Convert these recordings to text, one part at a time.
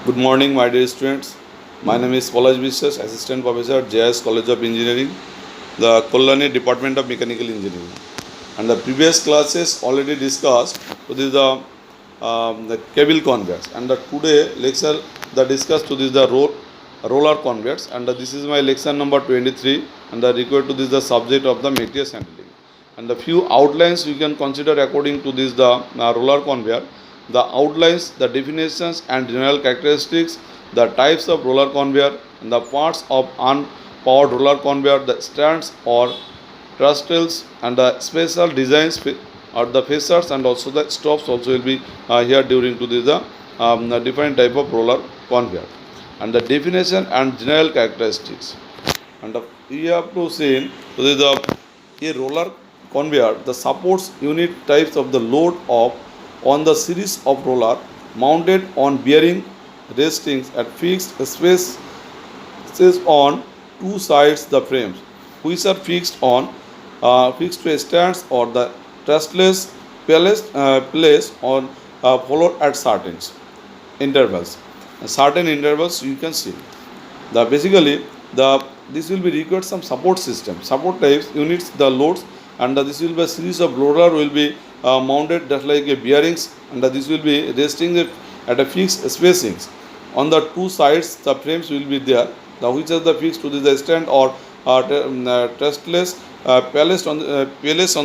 Good morning, my dear students. My name is Polaj Biswas, Assistant Professor, JS College of Engineering, the Kolani Department of Mechanical Engineering. And the previous classes already discussed, so this is the cable conveyors. And today lecture the discuss to this the roller conveyors. And this is my lecture number 23. And the required to this the subject of the materials handling. And the few outlines you can consider according to this the roller conveyor. The outlines, the definitions and general characteristics, the types of roller conveyor, and the parts of unpowered roller conveyor, the stands or trestles, and the special designs or the facers, and also the stops also will be here during to this the different type of roller conveyor, and the definition and general characteristics. And you have to see so this a roller conveyor the supports unit types of the load of on the series of roller mounted on bearing restings at fixed spaces on two sides the frames which are fixed to stands or the trustless placed on floor at certain intervals. Certain intervals you can see the basically the this will be required some support system support types units the loads, and this will be a series of roller will be mounted just like a bearings, and this will be resting at a fixed spacings on the two sides the frames will be there, the which are the fixed to the stand or trustless placed on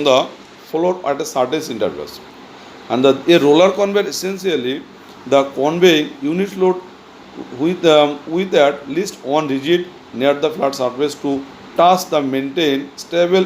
the floor at a certain intervals. And a roller conveyor essentially the conveying unit load with at least one rigid near the flat surface to touch the maintain stable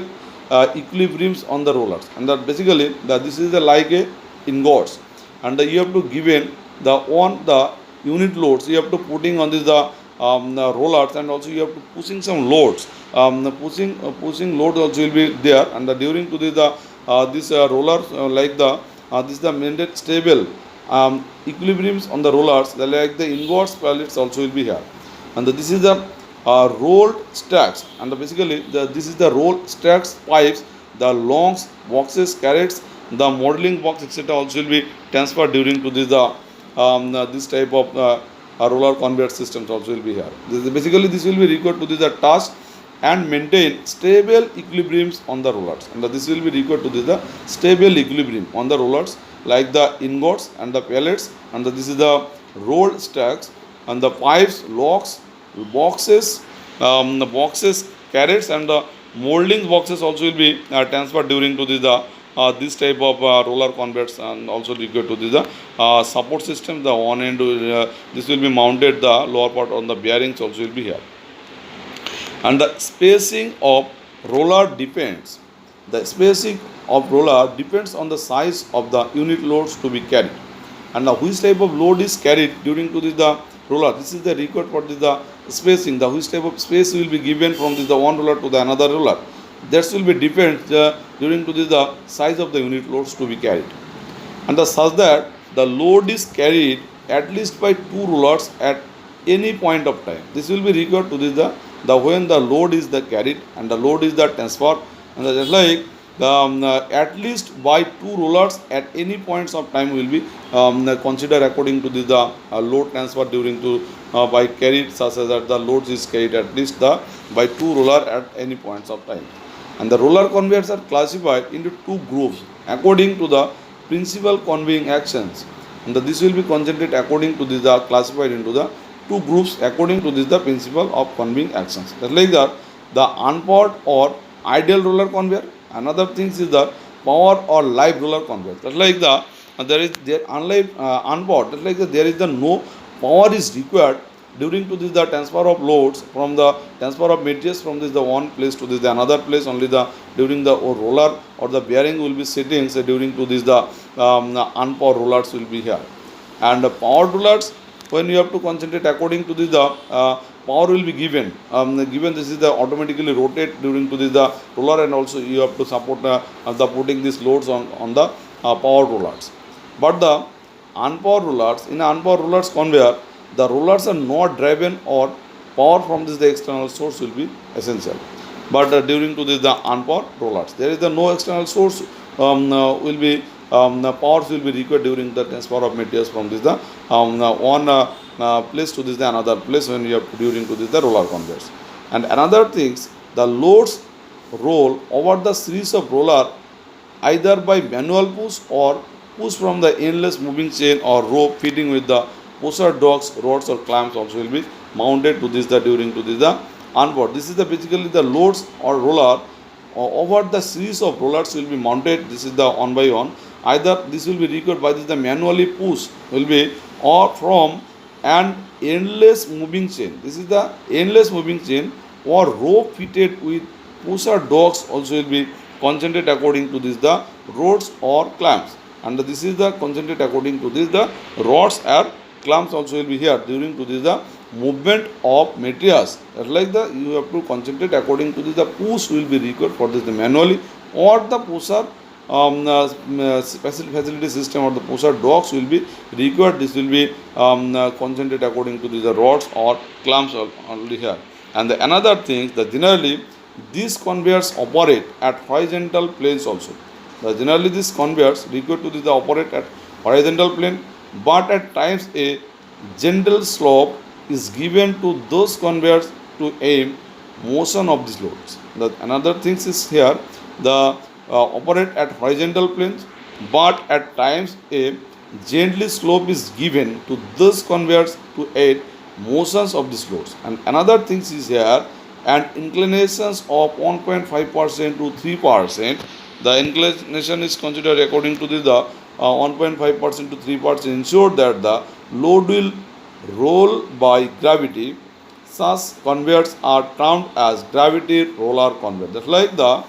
equilibriums on the rollers. And that basically this is like a ingots, and you have to given the on the unit loads you have to putting on this the rollers, and also you have to pushing some loads, pushing load also will be there, and during to this rollers like the this is the maintained stable equilibriums on the rollers, like the inverse pallets also will be here. And this is the rolled stacks, and basically this is the rolled stacks pipes, the longs boxes carrots, the modeling box etc also will be transferred during to this type of roller conveyor systems also will be here. Basically this will be required to the task and maintain stable equilibriums on the rollers, and this will be required to the stable equilibrium on the rollers like the ingots and the pellets, and this is the rolled stacks, and the pipes locks boxes, the boxes carrots, and the molding boxes also will be transferred during to this type of roller conveyors, and also required to the support system the one end this will be mounted the lower part on the bearings also will be here. And the spacing of roller depends, the spacing of roller depends on the size of the unit loads to be carried, and which type of load is carried during to the roller, this is the record for the spacing, the which type of space will be given from the one roller to the another roller, that will be depends during to the size of the unit loads to be carried, and such that the load is carried at least by two rollers at any point of time. This will be required to the when the load is the carried and the load is the transfer, and just like at least by two rollers at any points of time will be considered according to the load transfer during to by carried, such as that the load is carried at least the by two roller at any points of time. And the roller conveyors are classified into two groups according to the principal conveying actions, and this will be concentrated according to the classified into the two groups according to the principle of conveying actions. Just like that the unpowered or ideal roller conveyor, another thing is the power or live roller conveyor. Just like there unlike unpowered, just like there is the no power is required during to the transfer of loads from the transfer of materials from the one place to the another place, only the during the roller or the bearing will be sitting, so during to the unpowered rollers will be here. And the powered rollers, when you have to concentrate according to the power will be given, given this is the automatically rotate during to the roller, and also you have to support the putting these loads on the power rollers. But the unpowered rollers, in unpowered rollers conveyor, the rollers are not driven or power from the external source will be essential. But during to the unpowered rollers, there is no external source the powers will be required during the transfer of materials from this one place to this the another place when you are during to this the roller conveyors. And another things, the loads roll over the series of roller either by manual push or push from the endless moving chain or rope fitting with the pusher dogs, rods or clamps also will be mounted to this the during to this the onboard. This is the basically the loads or roller over the series of rollers will be mounted. This is the one by one. Either this will be required by this the manually push will be or from an endless moving chain. This is the endless moving chain or rope fitted with pusher dogs also will be concentrate according to this the rods or clamps, and this is the concentrate according to this the rods or clamps also will be here during to this the movement of materials. Like the you have to concentrate according to this the push will be required for this the manually or the pusher facility system or the pusher dogs will be required. This will be concentrate according to the rods or clamps only here. And the another thing, the generally these conveyors operate at horizontal planes also. Generally these conveyors required to the operate at horizontal plane, but at times a gentle slope is given to those conveyors to aim motion of these loads. The another things is here, the operate at horizontal planes, but at times a gently slope is given to those conveyors to aid motions of these loads. And another things is here, and inclinations of 1.5% to 3%. The inclination is considered according to the 1.5% to 3% ensure that the load will roll by gravity. Such conveyors are termed as gravity roller conveyor. Just like the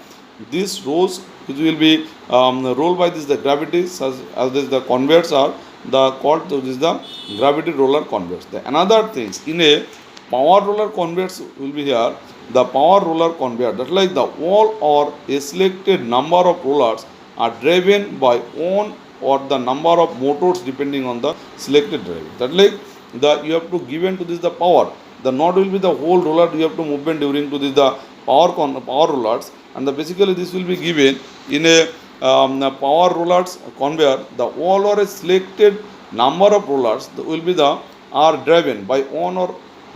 these rolls which will be rolled by this the gravity, such as this the conveyors are the called to this the gravity roller conveyors. The another things in a power roller conveyors will be here, the power roller conveyor, that like the all or a selected number of rollers are driven by one or the number of motors depending on the selected drive. That like the you have to given to this the power, the not will be the whole roller you have to movement during to this the power rollers, and the basically this will be given in a power rollers conveyor, the all or a selected number of rollers will be the are driven by one or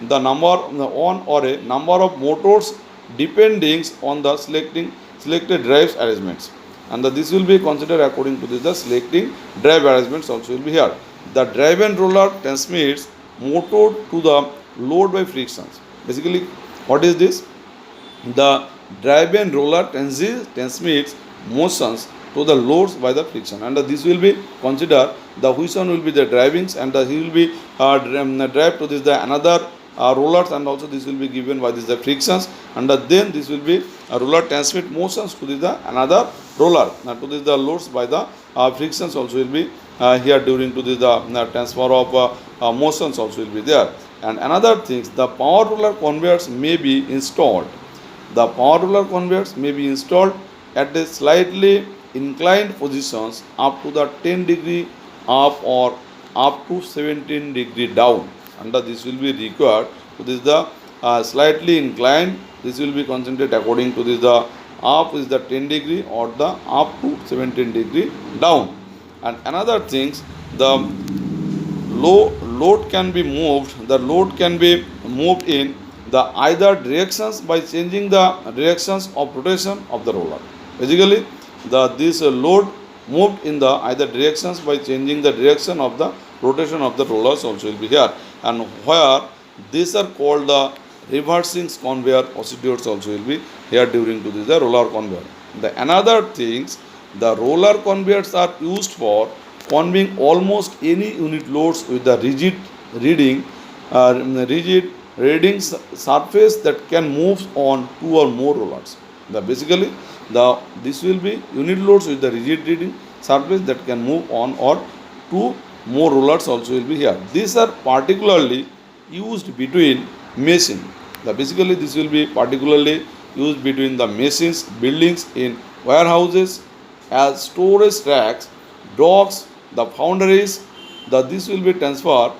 the number on or a number of motors depending on the selected drives arrangements, and this will be considered according to this the selecting drive arrangements also will be here. The driven roller transmits motor to the load by frictions. Basically what is this? The driven roller transmits motions to the loads by the friction, and this will be considered the which one will be the drivings, and he will be drive to this the another rollers, and also this will be given by this the frictions, and then this will be roller transmit motions to this the another roller to this the loads by the frictions also will be here during to this the transfer of motions also will be there. And another things, the power roller conveyors may be installed. The power roller conveyors may be installed at a slightly inclined positions up to the 10 degree up or up to 17 degree down, and this will be required to this the slightly inclined. This will be concentrated according to this the up is the 10 degree or the up to 17 degree down. And another things, the load can be moved. The load can be moved in the either directions by changing the directions of rotation of the roller. Basically, this load moved in the either directions by changing the direction of the rotation of the rollers also will be here, and where these are called the reversing conveyor procedures also will be here during to this the roller conveyor. The another things, the roller conveyors are used for conveying almost any unit loads with the rigid reading surface that can move on two or more rollers. Basically this will be unit loads with the rigid reading surface that can move on or two more rollers also will be here. These are particularly used between machine. Basically this will be particularly used between the machines, buildings, in warehouses, as storage racks, docks, the foundries. This will be transferred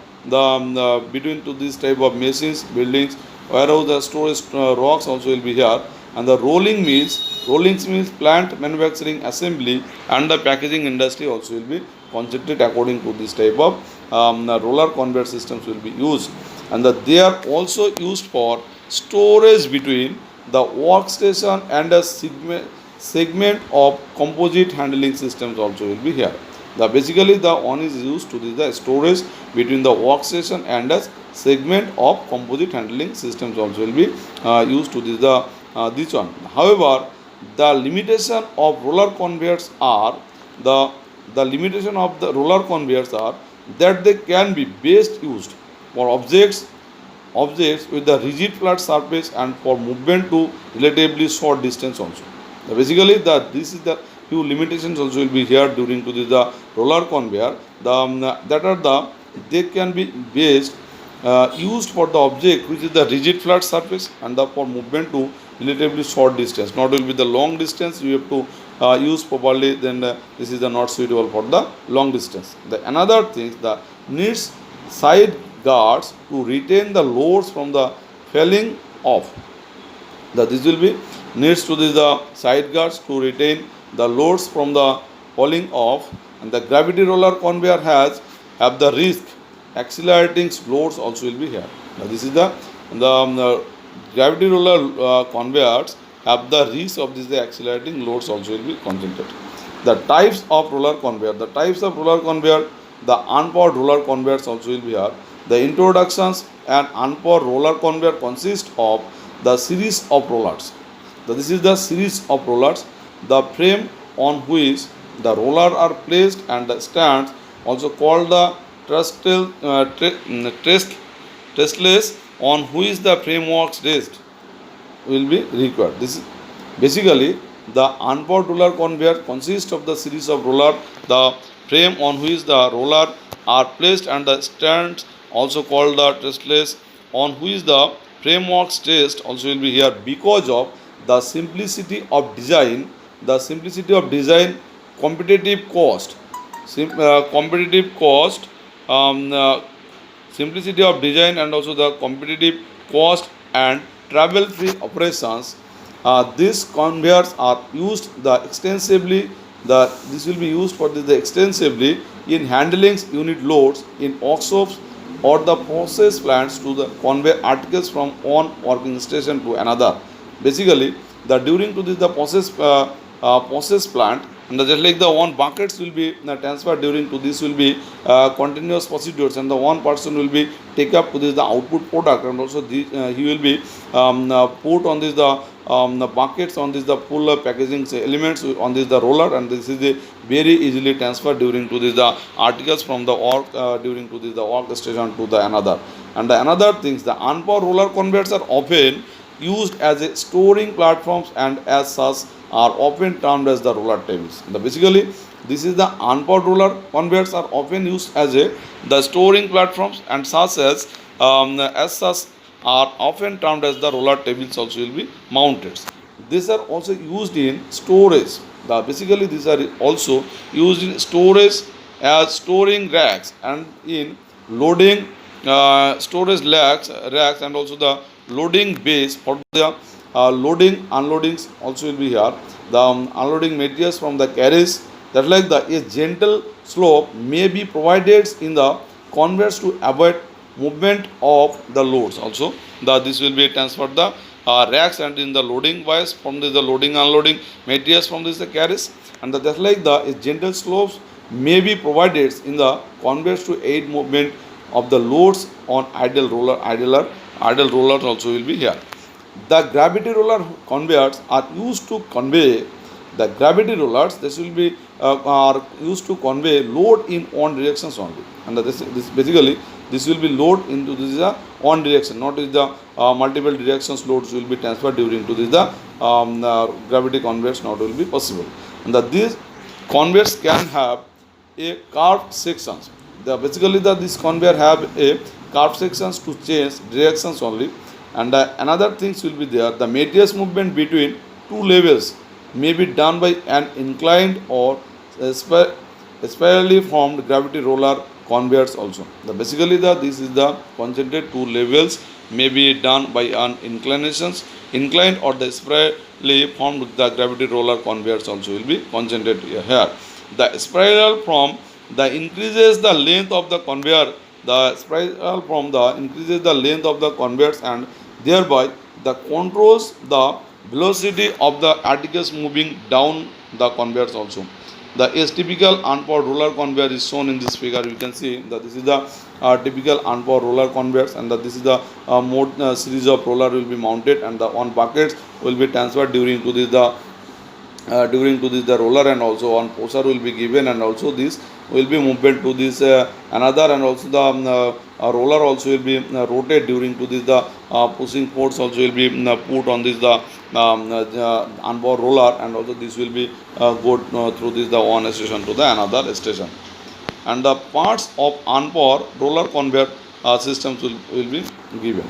between to this type of machines, buildings, warehouse, the storage rocks also will be here. And the rolling mills plant manufacturing, assembly, and the packaging industry also will be concentrated according to this type of roller conveyor systems will be used, and they are also used for storage between the workstation and a segment of composite handling systems also will be here. The basically the one is used to the storage between the workstation and a segment of composite handling systems also will be used to this one. However, the limitation of roller conveyors are the limitation of the roller conveyors are that they can be best used for objects with the rigid flat surface and for movement to relatively short distance also. Basically, this is the few limitations also will be here during to the roller conveyor. That are they can be based used for the object which is the rigid flat surface and for movement to relatively short distance. Not will be the long distance you have to use properly. Then this is the not suitable for the long distance. The another thing the needs side guards to retain the loads from the falling off. This will be needs to the side guards to retain the loads from the falling off, and the gravity roller conveyor have the risk accelerating loads also will be here. This is the gravity roller conveyors have the risk of this the accelerating loads also will be concentrated. The types of roller conveyor, the unpowered roller conveyors also will be here. The introductions and unpowered roller conveyor consist of the series of rollers. This is the series of rollers. The frame on which the roller are placed and the stands, also called the trustless, on which the frameworks rest, will be required. This is basically the unpowered roller conveyor consists of the series of roller, the frame on which the roller are placed and the stands, also called the trustless, on which the frameworks rest, also will be here because of the simplicity of design, competitive cost, simplicity of design, and also the competitive cost and travel free operations. These conveyors are used extensively. This will be used for extensively in handling unit loads in workshops or the process plants to the convey articles from one working station to another. Basically, during to the process plant, and just like the one buckets will be transferred during to this will be continuous procedures, and the one person will be take up to this the output product, and also he will be put on this the buckets on this the full packaging elements on this the roller, and this is the very easily transferred during to this the articles from the work during to this the work station to the another. And the another things, the unpowered roller conveyors are often used as a storing platforms and as such are often termed as the roller tables. Basically, this is the unpowered roller conveyors are often used as the storing platforms and such as such are often termed as the roller tables also will be mounted. These are also used in storage. Basically, these are also used in storage as storing racks and in loading storage racks, and also the loading base for the loading unloadings also will be here. The unloading materials from the carriage, that like a gentle slope may be provided in the conveyors to avoid movement of the loads also. This will be transferred the racks and in the loading wise from the loading unloading materials from this the carriage, and just like a gentle slopes may be provided in the conveyors to aid movement of the loads on idle rollers also will be here. The gravity roller conveyors are used to convey the gravity rollers. This will be are used to convey load in one directions only, and this basically this will be load into this one direction, not is the multiple directions loads will be transferred during to this gravity conveyors not will be possible. And these conveyors can have a curved sections. Basically this conveyor have a curved sections to change directions only. And another things will be there, the materials movement between two levels may be done by an inclined or spirally formed gravity roller conveyors also. Basically this is the concentrated two levels may be done by an inclined or the spirally formed the gravity roller conveyors also will be concentrated here. The spiral from the increases the length of the conveyor, the spiral from the increases the length of the conveyors and thereby the controls the velocity of the articles moving down the conveyors also. The is typical unpowered roller conveyor is shown in this figure. You can see that this is the typical unpowered roller conveyors, and this is the mode series of roller will be mounted, and the on buckets will be transferred during to this the roller, and also on pusher will be given, and also this will be movement to this another, and also the roller also will be rotate during to this the pushing force also will be put on this the onboard roller, and also this will be go through this the one station to the another station. And the parts of onboard roller conveyor systems will be given.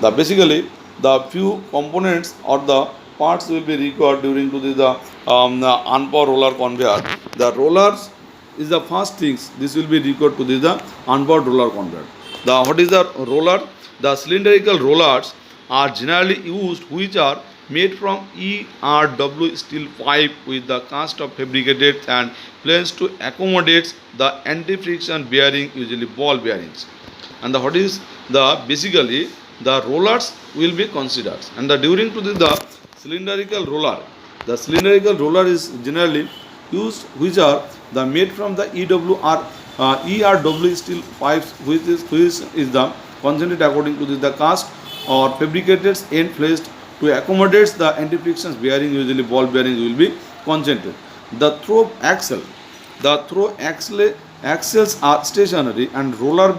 The basically the few components or the parts will be required during to the onboard roller conveyor. The rollers is the first things this will be required to the onboard roller conveyor. The what is the roller? The cylindrical rollers are generally used, which are made from ERW steel pipe with the cast of fabricated and planes to accommodate the anti-friction bearing, usually ball bearings. And the what is the basically the rollers will be considered, and the during to the cylindrical roller, the cylindrical roller is generally used, which are the made from the ERW steel pipes, which is the concentrated according to the cast or fabricated end placed to accommodate the anti-friction bearing, usually ball bearings will be concentrated. The throw axle, the throw axles are stationary, and roller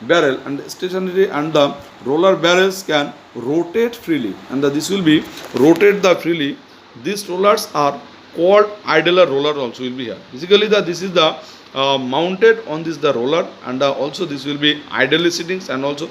barrel and stationary, and the roller barrels can rotate freely, and this will be rotate the freely. These rollers are called idler roller also will be here. Basically this is the mounted on this the roller, and also this will be idly sittings, and also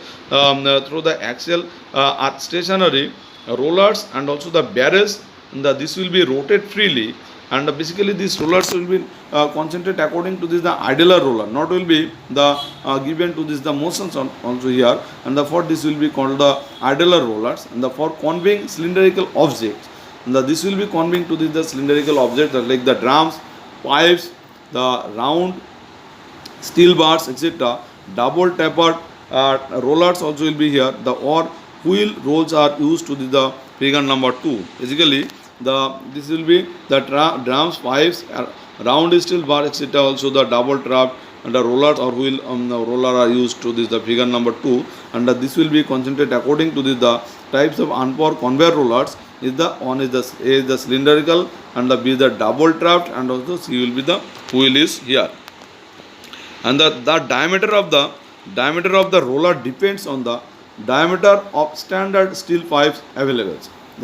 through the axle are stationary rollers, and also the barrels, and this will be rotate freely, and basically these rollers will be concentrate according to this the idler roller, not will be the given to this the motions also here, and for this will be called the idler rollers. And for conveying cylindrical objects, and this will be conveying to this the cylindrical objects like the drums, pipes, the round steel bars, etc. Double tapered rollers also will be here. The or wheel rolls are used to the figure number 2. Basically this will be the drums, pipes, round steel bar, etc. Also the double trap and the rollers or wheel roller are used to this the figure number 2, and this will be concentrated according to the types of unpowered conveyor rollers. Is the one is the A is the cylindrical, and the B is the double trapped, and also C will be the wheel is here. And the diameter of the roller depends on the diameter of standard steel pipes available.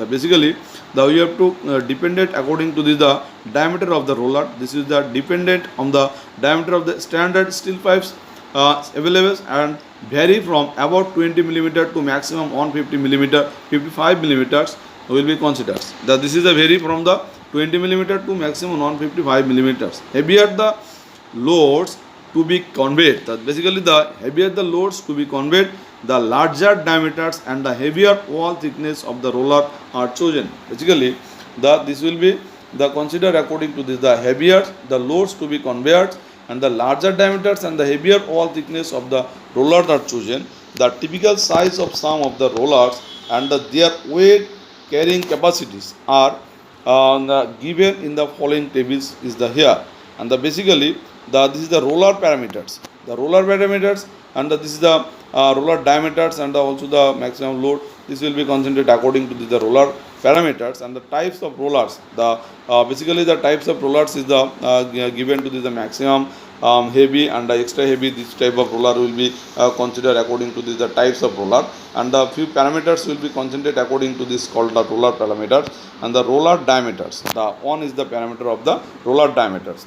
Basically you have to dependent according to the diameter of the roller. This is the dependent on the diameter of the standard steel pipes available, and vary from about 20 millimeter to maximum 150 millimeter, 55 millimeters will be considered. This is a vary from the 20 millimeter to maximum 155 millimeters. Heavier the loads to be conveyed. Basically the heavier the loads to be conveyed, the larger diameters and the heavier wall thickness of the roller are chosen. Basically this will be the considered according to this the heavier the loads to be conveyed, and the larger diameters and the heavier wall thickness of the rollers are chosen. The typical size of some of the rollers and their weight carrying capacities are given in the following tables is the here. And basically this is the roller parameters, and this is the roller diameters, and also the maximum load. This will be concentrated according to the roller parameters. And the types of rollers, the basically the types of rollers is the given to the maximum heavy and the extra heavy. This type of roller will be considered according to the types of roller, and the few parameters will be concentrated according to this called the roller parameters. And the roller diameters, the one is the parameter of the roller diameters.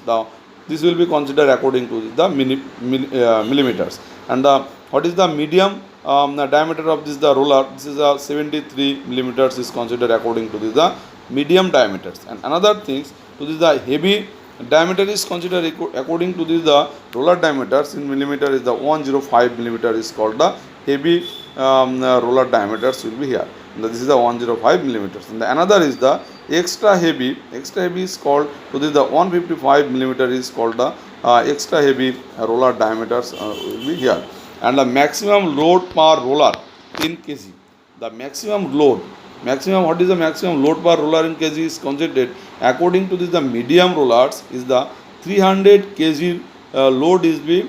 This will be considered according to the millimeters. And what is the medium the diameter of this the roller? This is 73 millimeters is considered according to the medium diameters. And another things to this the heavy diameter is considered according to this the roller diameters in millimeter is the 105 millimeter is called the heavy roller diameters will be here. And this is the 105 millimeters. And another is the extra heavy is called to this the 155 millimeter is called the extra heavy roller diameters will be here. And the maximum load per roller in kg. The maximum, what is the maximum load per roller in kg is considered according to this. The medium rollers is the 300 kg load is be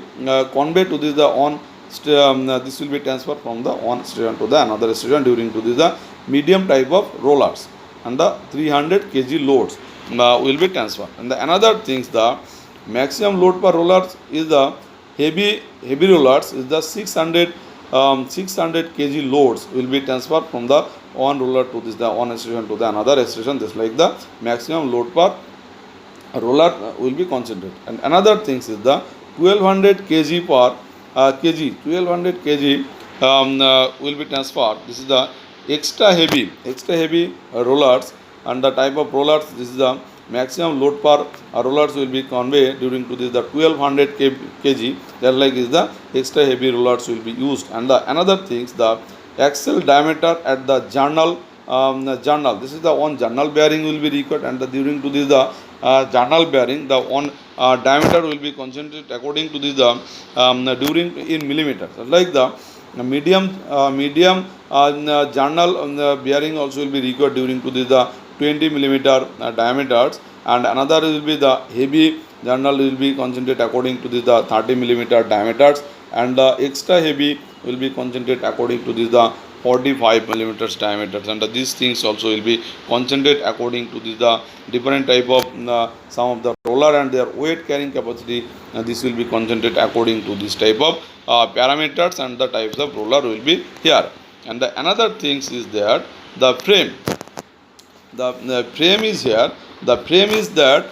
conveyed to this the on this will be transferred from the one station to the another station during to this the medium type of rollers, and the 300 kg loads will be transferred. And the another things, the maximum load per rollers is the heavy rollers is the 600 kg loads will be transferred from the one roller to this the one station to the another station. Just like the maximum load per roller will be concentrated. And another things is the 1200 kg per 1200 kg will be transferred. This is the extra heavy rollers, and the type of rollers, this is the maximum load per rollers will be conveyed during to this the 1200 kg. That like is the extra heavy rollers will be used. And the another things, the axle diameter at the journal, this is the one journal bearing will be required, and the during to this the journal bearing, the one diameter will be concentrated according to this the during in millimeters. Like the medium journal bearing also will be required during to this the 20 millimeter diameters, and another will be the heavy journal will be concentrated according to this the 30 millimeter diameters, and the extra heavy will be concentrated according to this the 45 millimeters diameters. And these things also will be concentrated according to this the different type of some of the roller and their weight carrying capacity. This will be concentrated according to this type of parameters, and the types of roller will be here. And the another things is there, the frame. The frame is here. The frame is that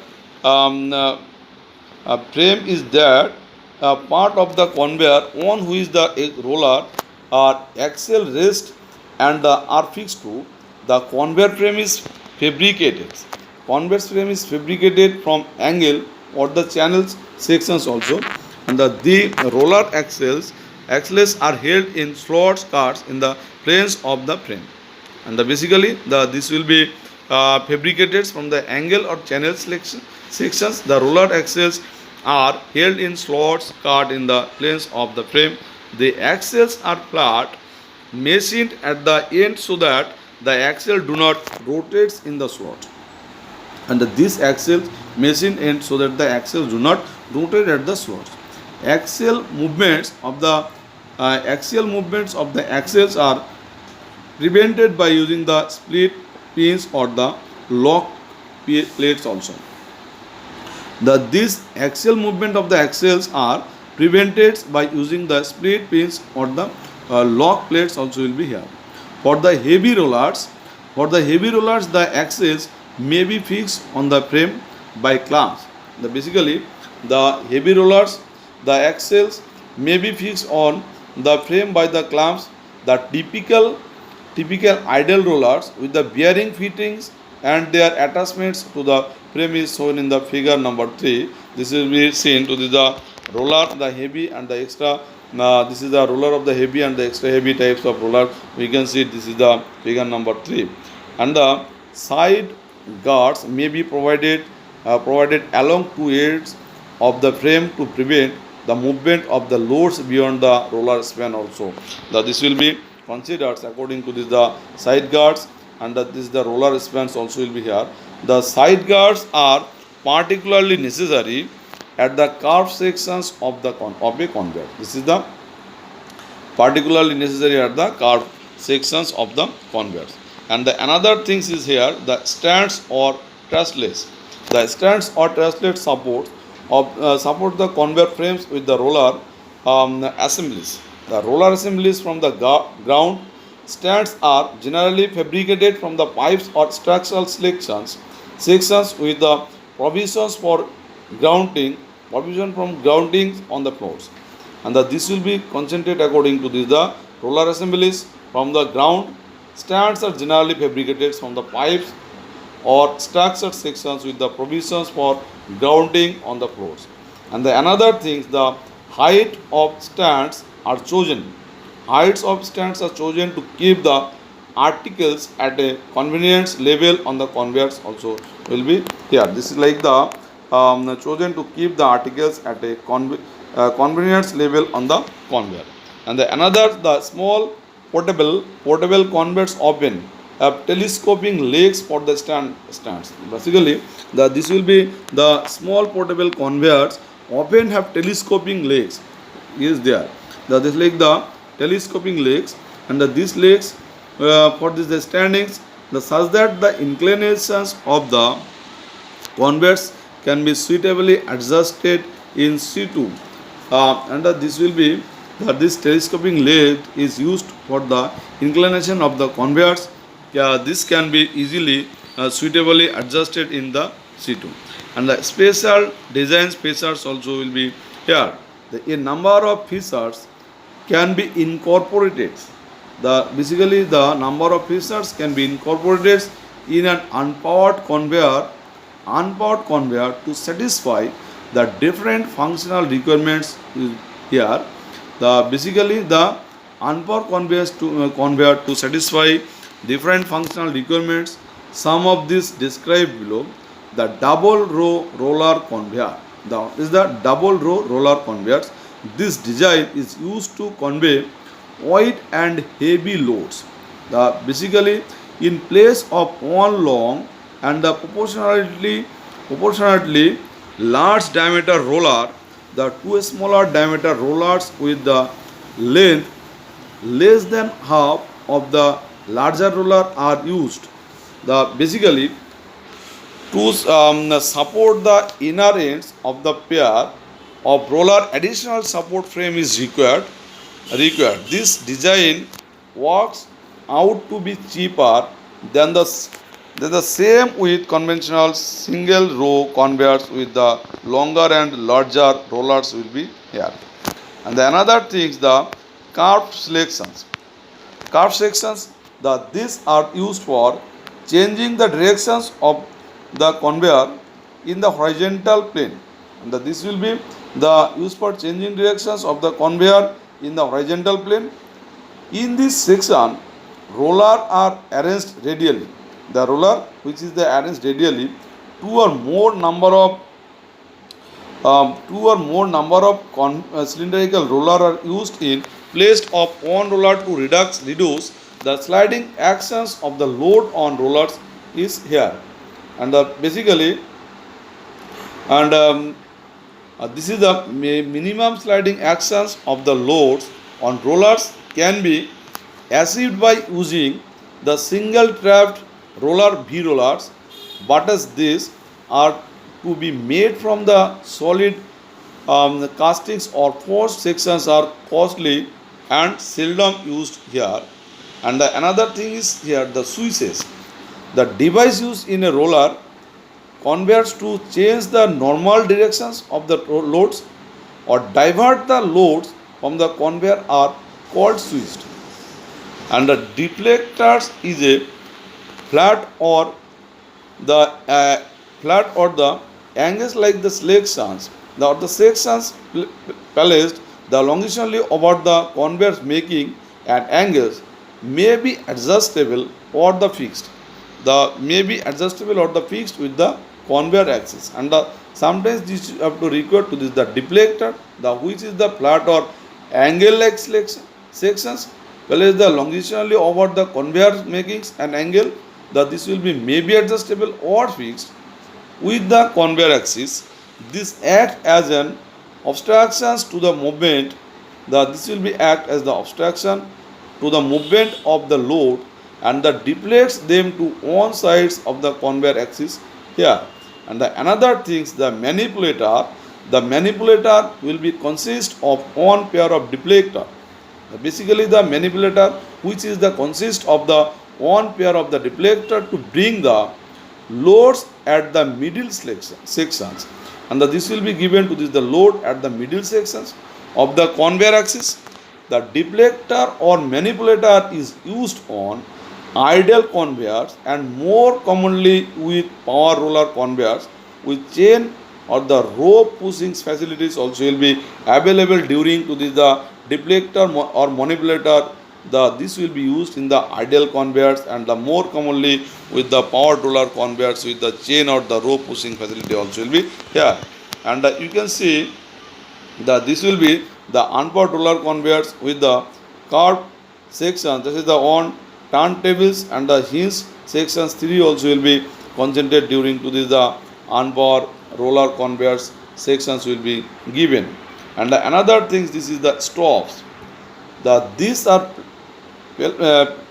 part of the conveyor on which the roller or axle rest and are fixed to. The conveyor frame is fabricated. Conveyor frame is fabricated from angle or the channels sections also, and the roller axles are held in slots cards in the planes of the frame. And basically this will be fabricated from the angle or channel sections. The roller axles are held in slots cut in the planes of the frame. The axles are flat, machined at the end so that the axle do not rotate in the slot. And this axle machined end so that the axles do not rotate at the slots. Axial movements of the axles are prevented by using the split pins or the lock plates also. This axial movement of the axles are prevented by using the split pins or the lock plates also will be here. For the heavy rollers, the axles may be fixed on the frame by clamps. Basically, the heavy rollers, the axles may be fixed on the frame by the clamps. The typical idle rollers with the bearing fittings and their attachments to the frame is shown in the figure number 3. This will be seen to the roller, the heavy and the extra. This is the roller of the heavy and the extra heavy types of roller. We can see this is the figure number 3. And the side guards may be provided along two ends of the frame to prevent the movement of the loads beyond the roller span also. This will be considered according to this the side guards, and this the roller spans also will be here. The side guards are particularly necessary at the curved sections of a conveyor. This is the particularly necessary at the curved sections of the conveyors. And the another things is here, the stands or trusslets. The stands or trusslets support the conveyor frames with the roller assemblies. The roller assemblies from the ground stands are generally fabricated from the pipes or structural sections with the provisions for grounding on the floors. And this will be concentrated according to this the roller assemblies from the ground. Stands are generally fabricated from the pipes or structured sections with the provisions for grounding on the floors. And the another thing, the height of stands are chosen. Heights of stands are chosen to keep the articles at a convenience level on the conveyors also will be here. This is like the chosen to keep the articles at a convenience level on the conveyor. And the another, the small portable conveyors often have telescoping legs for the stands. Basically, this will be the small portable conveyors often have telescoping legs is there. This like the telescoping legs, and these legs for this the standings, such that the inclinations of the conveyors can be suitably adjusted in situ. This will be that this telescoping leg is used for the inclination of the conveyors. This can be easily suitably adjusted in the situ. And the special design features also will be here. A number of features can be incorporated. Basically the number of features can be incorporated in an unpowered conveyor to satisfy the different functional requirements here. Basically the unpowered conveyor to satisfy different functional requirements. Some of these described below. The double row roller conveyor. This is the double row roller conveyors. This design is used to convey wide and heavy loads. Basically, in place of one long and the proportionately large diameter roller, the two smaller diameter rollers with the length less than half of the larger roller are used. Basically, to support the inner ends of the pair of roller, additional support frame is required. This design works out to be cheaper than the same with conventional single row conveyors with the longer and larger rollers will be here. And the another thing is the curved sections. These are used for changing the directions of the conveyor in the horizontal plane. And this will be the use for changing directions of the conveyor in the horizontal plane. In this section, roller are arranged radially. The roller which is the arranged radially, two or more number of cylindrical roller are used in place of one roller to reduce the sliding actions of the load on rollers is here. And basically, and this is the minimum sliding actions of the loads on rollers can be achieved by using the single trapped roller V rollers, but as these are to be made from the solid castings or forged sections are costly and seldom used here. And another thing is here the switches. The device used in a roller conveyors to change the normal directions of the loads or divert the loads from the conveyor are called switched. And the deflectors is a flat or the angles like the sections. The sections placed the longitudinally over the conveyors making an angles may be adjustable or the fixed. With the conveyor axis. And sometimes this you have to record to this the deflector, which is the flat or angle like sections, whereas the longitudinally over the conveyor making an angle, this will be maybe adjustable or fixed with the conveyor axis. This act as an obstruction to the movement. This will be act as the obstruction to the movement of the load and that deflects them to one sides of the conveyor axis here. And another things, the manipulator will be consist of one pair of deflector. Basically the manipulator which is the consist of the one pair of the deflector to bring the loads at the middle sections. And this will be given to this the load at the middle sections of the conveyor axis. The deflector or manipulator is used on ideal conveyors and more commonly with power roller conveyors with chain or the rope pushing facilities also will be available during to the deflector or manipulator this will be used in the ideal conveyors, and the more commonly with the power roller conveyors with the chain or the rope pushing facility also will be here. And you can see this will be the unpowered roller conveyors with the curved section. This is the on turntables, and the hinge sections 3 also will be concentrated during to this the unpowered roller conveyors sections will be given. And another thing, this is the stops. These are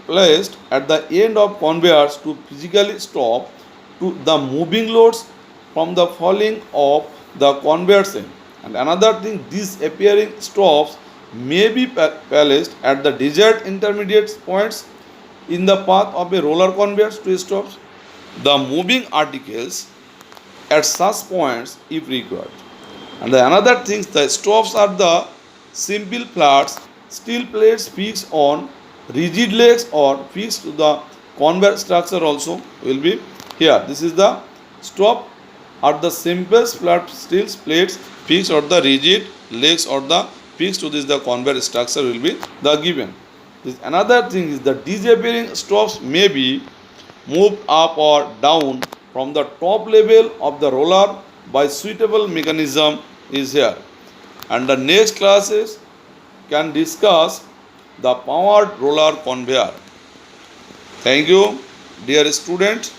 placed at the end of conveyors to physically stop to the moving loads from the falling of the conveyors end. And another thing, these appearing stops may be placed at the desired intermediate points in the path of a roller conveyor to stop the moving articles at such points if required. And another thing, the stops are the simple flats steel plates fixed on rigid legs or fixed to the conveyor structure also will be here. This is the stop are the simplest flat steel plates fixed or the rigid legs or the fixed to this the conveyor structure will be the given. This another thing is the disappearing stops may be moved up or down from the top level of the roller by suitable mechanism is here. And the next classes can discuss the powered roller conveyor. Thank you, dear student.